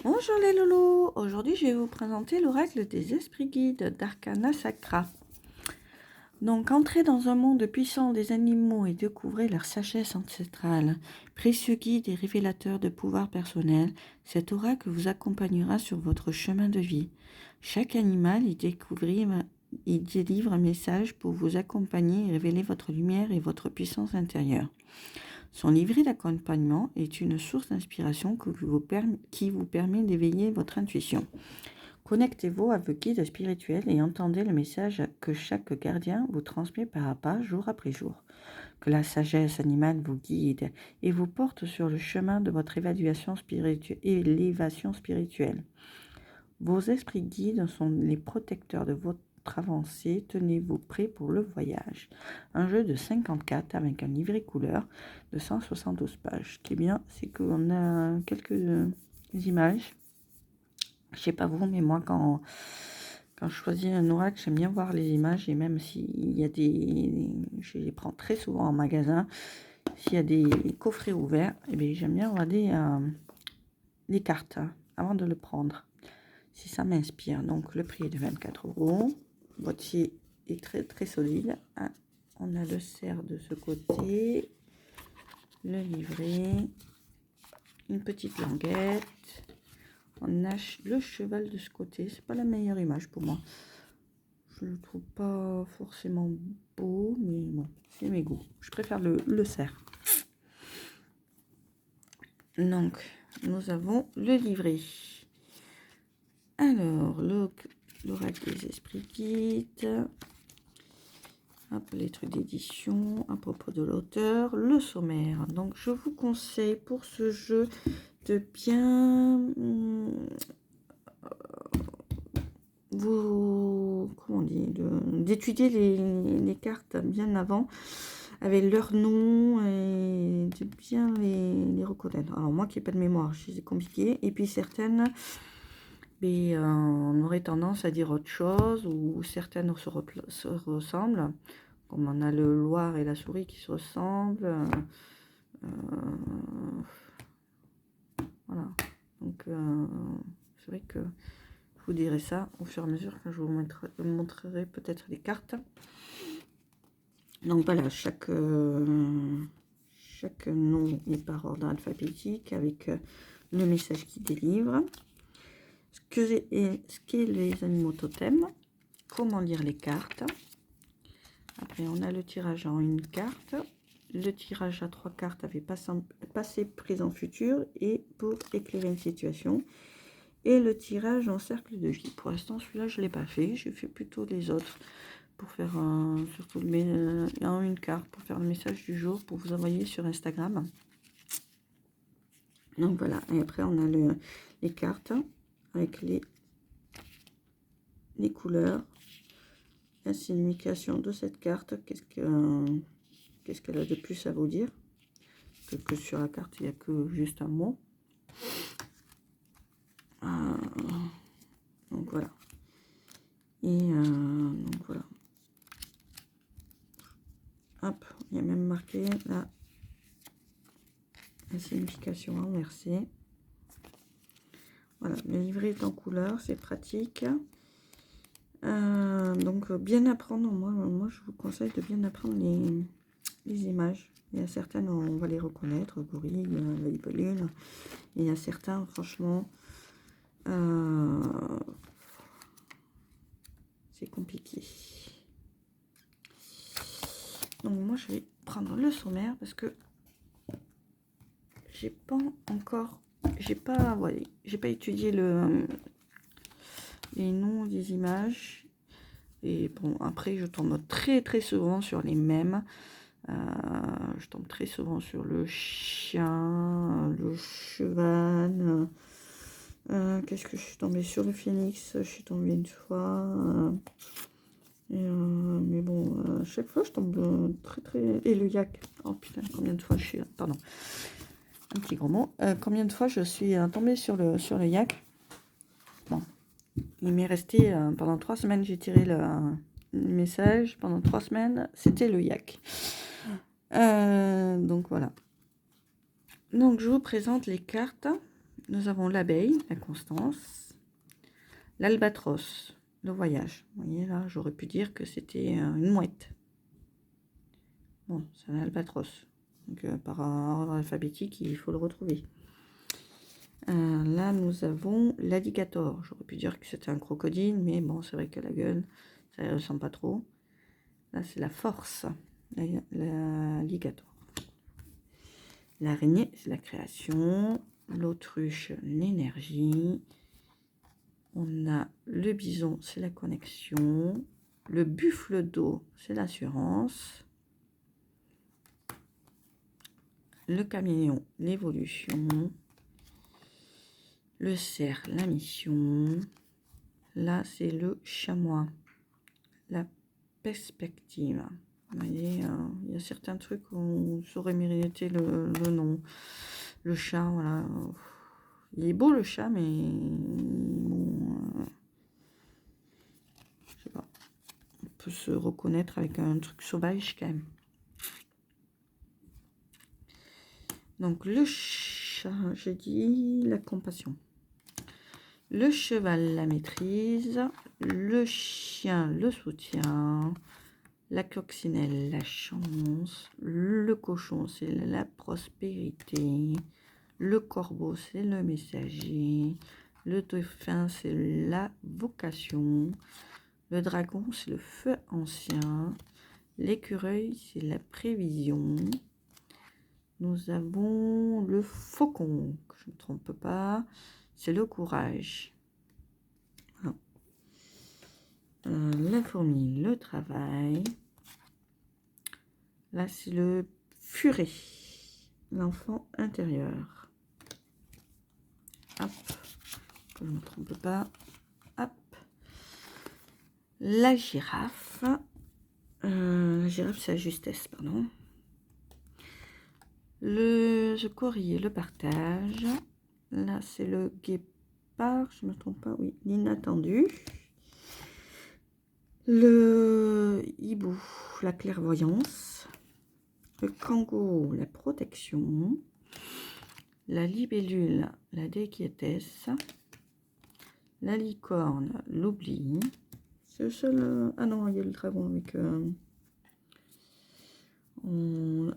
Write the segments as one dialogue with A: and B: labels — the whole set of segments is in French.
A: Bonjour les loulous, aujourd'hui je vais vous présenter l'oracle des esprits guides d'Arcana Sacra. Donc entrez dans un monde puissant des animaux et découvrez leur sagesse ancestrale. Précieux guide et révélateur de pouvoir personnel, cet oracle vous accompagnera sur votre chemin de vie. Chaque animal y délivre un message pour vous accompagner et révéler votre lumière et votre puissance intérieure. Son livret d'accompagnement est une source d'inspiration qui vous permet d'éveiller votre intuition. Connectez-vous à vos guides spirituels et entendez le message que chaque gardien vous transmet pas à pas, jour après jour. Que la sagesse animale vous guide et vous porte sur le chemin de votre élévation spirituelle. Vos esprits guides sont les protecteurs de votre avancée, tenez-vous prêts pour le voyage. Un jeu de 54 avec un livret couleur de 172 pages. Ce qui est bien, c'est qu'on a quelques images. Je sais pas vous, mais moi quand je choisis un oracle, j'aime bien voir les images, et même s'il y a je les prends très souvent en magasin, s'il y a des coffrets ouverts, et bien j'aime bien regarder les cartes avant de le prendre. Si ça m'inspire. Donc le prix est de 24 €. Le boîtier est très très solide. On a le cerf de ce côté, le livret, une petite languette. On a le cheval de ce côté. C'est pas la meilleure image pour moi. Je le trouve pas forcément beau, mais bon, c'est mes goûts. Je préfère le cerf. Donc nous avons le livret. Alors, l'oracle des esprits guides. Hop, les trucs d'édition à propos de l'auteur. Le sommaire. Donc, je vous conseille pour ce jeu de bien d'étudier les cartes bien avant avec leur nom et de bien les reconnaître. Alors, moi qui n'ai pas de mémoire, c'est compliqué. Et puis, certaines... Mais on aurait tendance à dire autre chose, ou certaines se ressemblent, comme on a le Loir et la souris qui se ressemblent. Voilà. Donc, c'est vrai que je vous dirai ça au fur et à mesure que je vous montrerai peut-être les cartes. Donc voilà, chaque nom est par ordre alphabétique avec le message qu'il délivre. Ce qu'est les animaux totems, comment lire les cartes. Après, on a le tirage en une carte, le tirage à 3 cartes avec passé, présent, futur et pour éclairer une situation. Et le tirage en cercle de vie. Pour l'instant, celui-là, je ne l'ai pas fait. J'ai fait plutôt les autres pour faire surtout en une carte pour faire le message du jour pour vous envoyer sur Instagram. Donc voilà. Et après, on a les cartes avec les couleurs, la signification de cette carte, qu'est-ce qu'elle a de plus à vous dire que sur la carte il n'y a que juste un mot. Donc voilà. Et donc voilà. Hop, il y a même marqué la signification inversée. Voilà, le livret est en couleur, c'est pratique. Donc bien apprendre, moi je vous conseille de bien apprendre les images. Il y a certaines, on va les reconnaître, gorille, la libellule. Et il y a certains, franchement, c'est compliqué. Donc moi je vais prendre le sommaire parce que j'ai pas étudié les noms des images. Et bon, après, je tombe très très souvent sur les mêmes. Je tombe très souvent sur le chien, le cheval. Qu'est-ce que je suis tombée sur le phénix? Je suis tombée une fois. Mais bon, à chaque fois, je tombe très très... Et le yak. Oh putain, combien de fois je suis... Pardon. Un petit gros mot. Combien de fois je suis tombée sur le yak? Bon. Il m'est resté pendant 3 semaines, j'ai tiré le message. Pendant 3 semaines, c'était le yak. Donc voilà. Donc je vous présente les cartes. nous avons l'abeille, la constance, l'albatros, le voyage. Vous voyez là, j'aurais pu dire que c'était une mouette. Bon, c'est un albatros. Donc par ordre alphabétique, il faut le retrouver. Là, nous avons l'alligator. J'aurais pu dire que c'était un crocodile, mais bon, c'est vrai que la gueule, ça ne ressemble pas trop. Là, c'est la force, l'alligator. L'araignée, c'est la création. L'autruche, l'énergie. On a le bison, c'est la connexion. Le buffle d'eau, c'est l'assurance. Le caméléon, l'évolution. Le cerf, la mission. Là, c'est le chamois, la perspective. Vous voyez, il y a certains trucs où on saurait mériter le nom. Le chat, voilà. Il est beau le chat, mais bon, je sais pas. On peut se reconnaître avec un truc sauvage quand même. Donc le chat, j'ai dit la compassion. Le cheval, la maîtrise. Le chien, le soutien. La coccinelle, la chance. Le cochon, c'est la prospérité. Le corbeau, c'est le messager. Le dauphin, c'est la vocation. Le dragon, c'est le feu ancien. L'écureuil, c'est la prévision. Nous avons le faucon, que je ne me trompe pas, c'est le courage. Voilà. La fourmi, le travail. Là, c'est le furet, l'enfant intérieur. Hop, que je ne me trompe pas. Hop. La girafe. La girafe, c'est la justesse, pardon. Le courrier, le partage. Là, c'est le guépard, je ne me trompe pas, oui, l'inattendu. Le hibou, la clairvoyance. Le kangourou, la protection. La libellule, la déquiétesse. La licorne, l'oubli. C'est le seul... ah non, il y a le dragon avec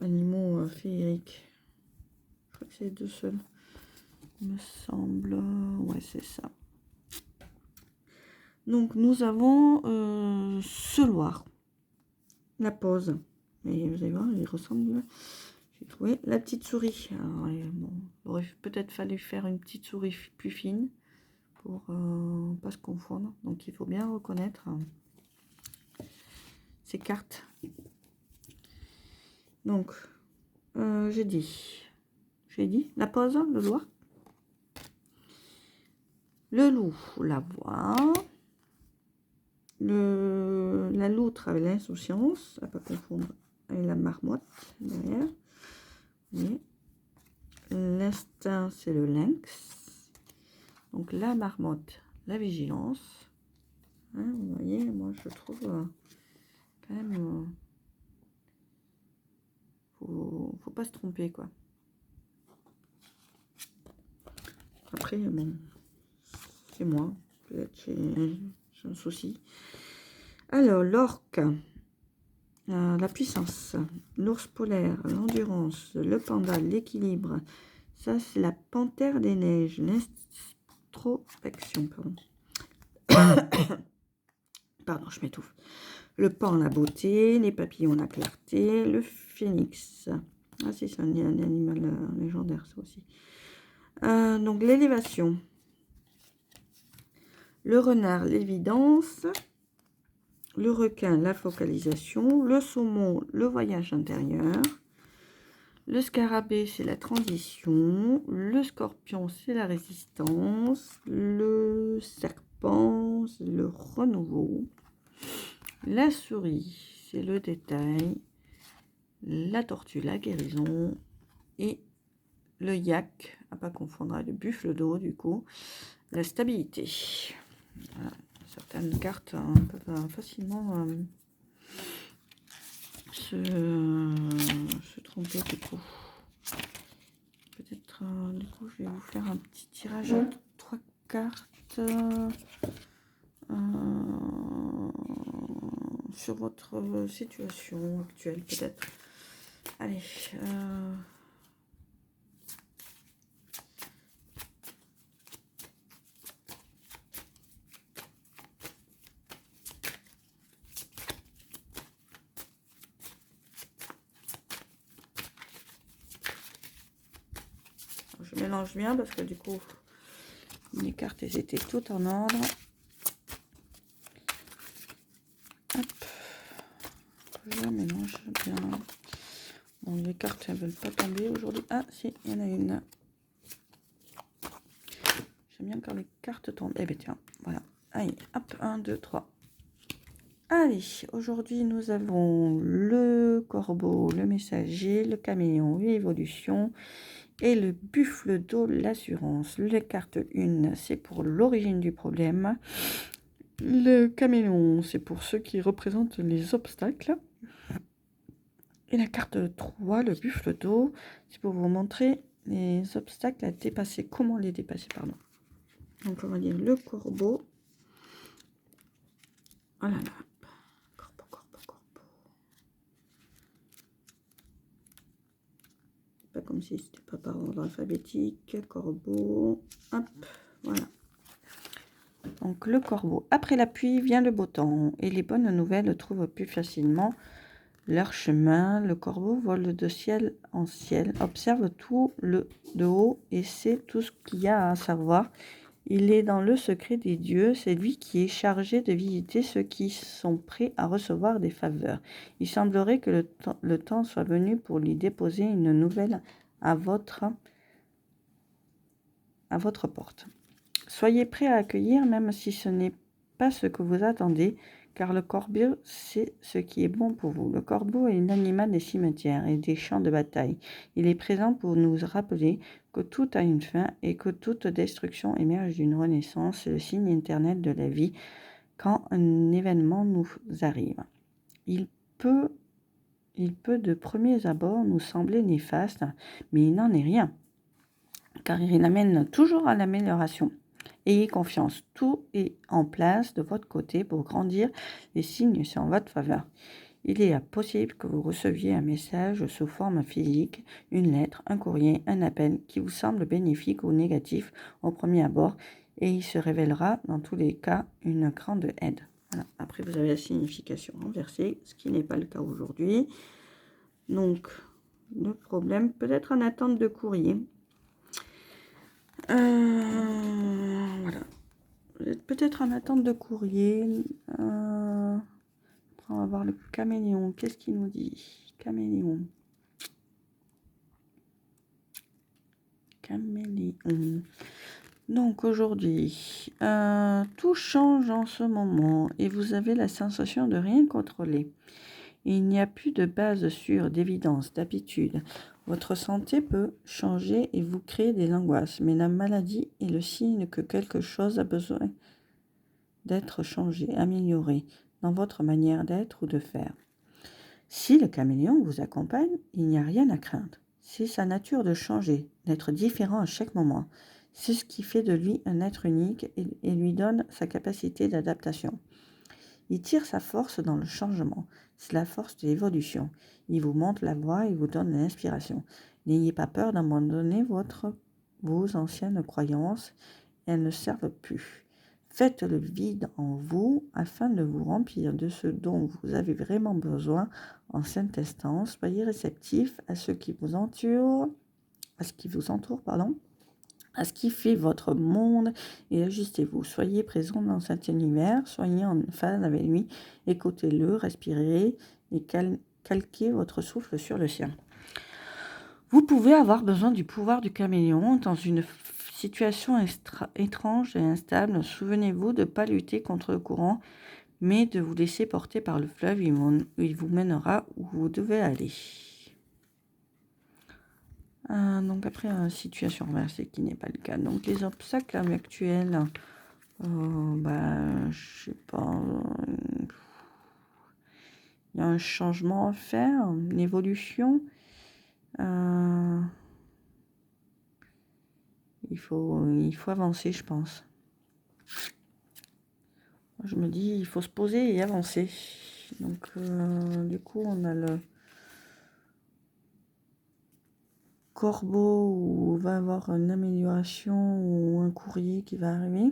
A: animaux féeriques. Je crois que c'est les deux seuls. Il me semble... ouais, c'est ça. Donc, nous avons ce loir. La pause. Et vous allez voir, il ressemble... J'ai trouvé la petite souris. Alors, bon, il aurait peut-être fallu faire une petite souris plus fine pour pas se confondre. Donc, il faut bien reconnaître ces cartes. Donc, j'ai dit la pause, le loir. Le loup, la voix. La loutre avec l'insouciance, à ne pas confondre avec la marmotte derrière. L'instinct, c'est le lynx. Donc la marmotte, la vigilance. Hein, vous voyez, moi je trouve quand même, faut pas se tromper quoi. Après, bon, c'est moi, peut-être j'ai un souci. Alors, l'orque, la puissance, l'ours polaire, l'endurance, le panda, l'équilibre. Ça, c'est la panthère des neiges, l'introspection, pardon, je m'étouffe. Le pan, la beauté, les papillons, la clarté, le phénix. Ah, c'est un animal légendaire, ça aussi. Donc, l'élévation. Le renard, l'évidence. Le requin, la focalisation. Le saumon, le voyage intérieur. Le scarabée, c'est la transition. Le scorpion, c'est la résistance. Le serpent, c'est le renouveau. La souris, c'est le détail. La tortue, la guérison. Et le yak, à pas confondre avec le buffle d'eau, du coup, la stabilité. Voilà. Certaines cartes peuvent facilement se tromper du coup. Peut-être peut-être, du coup, je vais vous faire un petit tirage à 3 cartes sur votre situation actuelle, peut-être. Allez, je mélange bien parce que du coup, les cartes, elles étaient toutes en ordre. Hop, je mélange bien. Bon, les cartes, elles veulent pas tomber aujourd'hui. Ah, si, il y en a une. J'aime bien quand les cartes tombent. Eh bien, tiens, voilà. Allez, hop, 1, 2, 3. Allez, aujourd'hui, nous avons le corbeau, le messager, le caméléon, l'évolution et le buffle d'eau, l'assurance. Les cartes 1, c'est pour l'origine du problème. Le caméléon, c'est pour ceux qui représentent les obstacles. Et la carte 3, le buffle d'eau, c'est pour vous montrer les obstacles à dépasser. Comment les dépasser, pardon. Donc, on va dire le corbeau. Oh là là. Corbeau, corbeau, corbeau. Pas comme si c'était pas par ordre alphabétique. Corbeau. Hop, voilà. Donc, le corbeau. Après la pluie vient le beau temps. Et les bonnes nouvelles trouvent plus facilement leur chemin. Le corbeau vole de ciel en ciel, observe tout de haut et sait tout ce qu'il y a à savoir. Il est dans le secret des dieux, c'est lui qui est chargé de visiter ceux qui sont prêts à recevoir des faveurs. Il semblerait que le temps soit venu pour lui déposer une nouvelle à votre porte. Soyez prêts à accueillir même si ce n'est pas ce que vous attendez, car le corbeau sait ce qui est bon pour vous. Le corbeau est l'animal des cimetières et des champs de bataille. Il est présent pour nous rappeler que tout a une fin et que toute destruction émerge d'une renaissance. C'est le signe éternel de la vie quand un événement nous arrive. Il peut de premiers abords nous sembler néfaste, mais il n'en est rien, car il amène toujours à l'amélioration. Ayez confiance, tout est en place de votre côté pour grandir, les signes sont en votre faveur. Il est possible que vous receviez un message sous forme physique, une lettre, un courrier, un appel qui vous semble bénéfique ou négatif au premier abord, et il se révélera dans tous les cas une grande aide. Voilà. Après, vous avez la signification renversée, ce qui n'est pas le cas aujourd'hui. Donc, le problème peut être en attente de courrier. Voilà. Vous êtes peut-être en attente de courrier. Après, on va voir le caméléon. Qu'est-ce qu'il nous dit? Caméléon. Caméléon. Donc aujourd'hui, tout change en ce moment et vous avez la sensation de rien contrôler. Il n'y a plus de base sûre, d'évidence, d'habitude. Votre santé peut changer et vous créer des angoisses, mais la maladie est le signe que quelque chose a besoin d'être changé, amélioré dans votre manière d'être ou de faire. Si le caméléon vous accompagne, il n'y a rien à craindre. C'est sa nature de changer, d'être différent à chaque moment. C'est ce qui fait de lui un être unique et lui donne sa capacité d'adaptation. Il tire sa force dans le changement. C'est la force de l'évolution. Il vous montre la voie et vous donne l'inspiration. N'ayez pas peur d'abandonner vos anciennes croyances. Elles ne servent plus. Faites le vide en vous afin de vous remplir de ce dont vous avez vraiment besoin en cet instant. Soyez réceptifs à ce qui vous entoure, à ce qui fait votre monde et ajustez-vous. Soyez présent dans cet univers, soyez en phase avec lui, écoutez-le, respirez et calquez votre souffle sur le sien. Vous pouvez avoir besoin du pouvoir du caméléon dans une situation étrange et instable. Souvenez-vous de ne pas lutter contre le courant, mais de vous laisser porter par le fleuve. Il vous mènera où vous devez aller. Donc après, situation renversée qui n'est pas le cas. Donc les obstacles actuels, je sais pas, il y a un changement à faire, une évolution. Il faut avancer, je pense. Je me dis, il faut se poser et avancer. Donc, du coup, on a le corbeau où va y avoir une amélioration ou un courrier qui va arriver.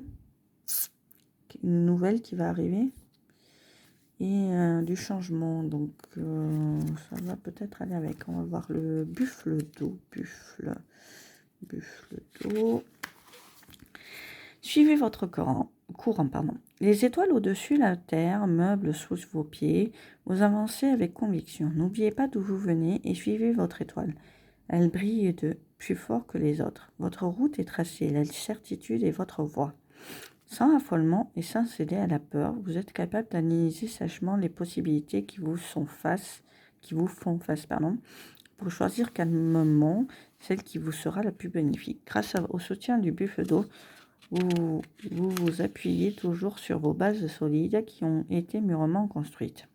A: Une nouvelle qui va arriver. Et du changement. Donc, ça va peut-être aller avec. On va voir le buffle d'eau. Buffle d'eau. Suivez votre courant. Pardon. Les étoiles au-dessus, la terre, meubles sous vos pieds, vous avancez avec conviction. N'oubliez pas d'où vous venez et suivez votre étoile. Elle brille de plus fort que les autres. Votre route est tracée, la certitude est votre voie. Sans affolement et sans céder à la peur, vous êtes capable d'analyser sèchement les possibilités qui vous font face, pour choisir calmement celle qui vous sera la plus bénéfique. Grâce au soutien du buffle d'eau, vous vous appuyez toujours sur vos bases solides qui ont été mûrement construites.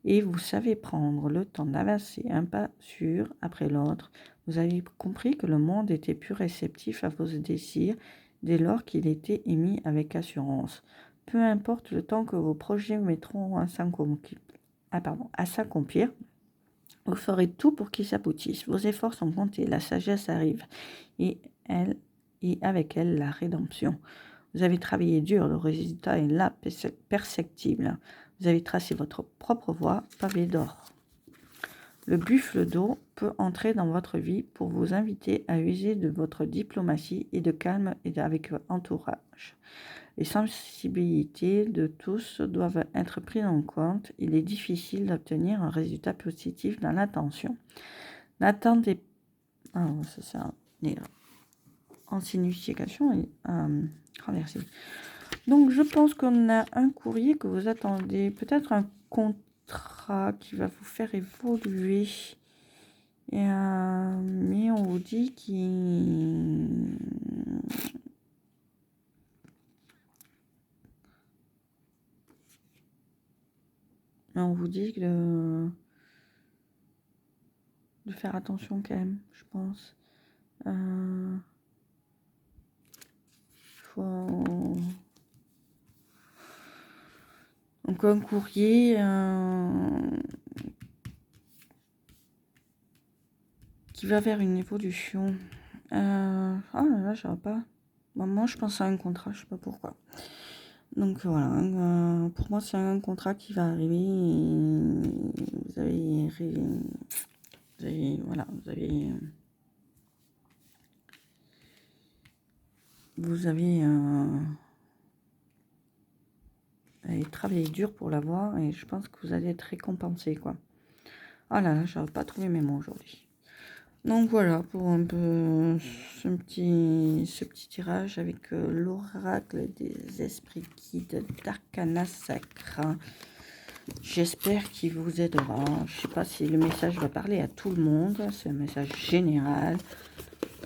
A: Et vous savez prendre le temps d'avancer un pas sûr après l'autre. Vous avez compris que le monde était plus réceptif à vos désirs dès lors qu'il était émis avec assurance. Peu importe le temps que vos projets mettront à s'accomplir, vous ferez tout pour qu'ils s'aboutissent. Vos efforts sont comptés, la sagesse arrive et avec elle la rédemption. Vous avez travaillé dur, le résultat est là, perceptible. Vous avez tracé votre propre voie, pavé d'or. Le buffle d'eau peut entrer dans votre vie pour vous inviter à user de votre diplomatie et de calme avec votre entourage. Les sensibilités de tous doivent être prises en compte. Il est difficile d'obtenir un résultat positif dans l'attention. N'attendez pas. C'est en signification et renversé. Donc, je pense qu'on a un courrier que vous attendez, peut-être un contrat qui va vous faire évoluer. Mais on vous dit de faire attention quand même, je pense. Donc un courrier qui va vers une évolution. Oh là là, je ne sais pas. Moi, je pense à un contrat, je sais pas pourquoi. Donc voilà, pour moi, c'est un contrat qui va arriver. Vous avez travaillé dur pour l'avoir et je pense que vous allez être récompensé, quoi. Ah là là, je n'arrive pas à trouver mes mots aujourd'hui. Donc voilà pour un peu ce petit tirage avec l'oracle des esprits guides d'Arcana Sacra. J'espère qu'il vous aidera. Je ne sais pas si le message va parler à tout le monde. C'est un message général.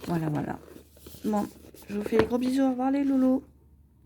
A: Voilà. Bon, je vous fais des gros bisous. Au revoir les loulous.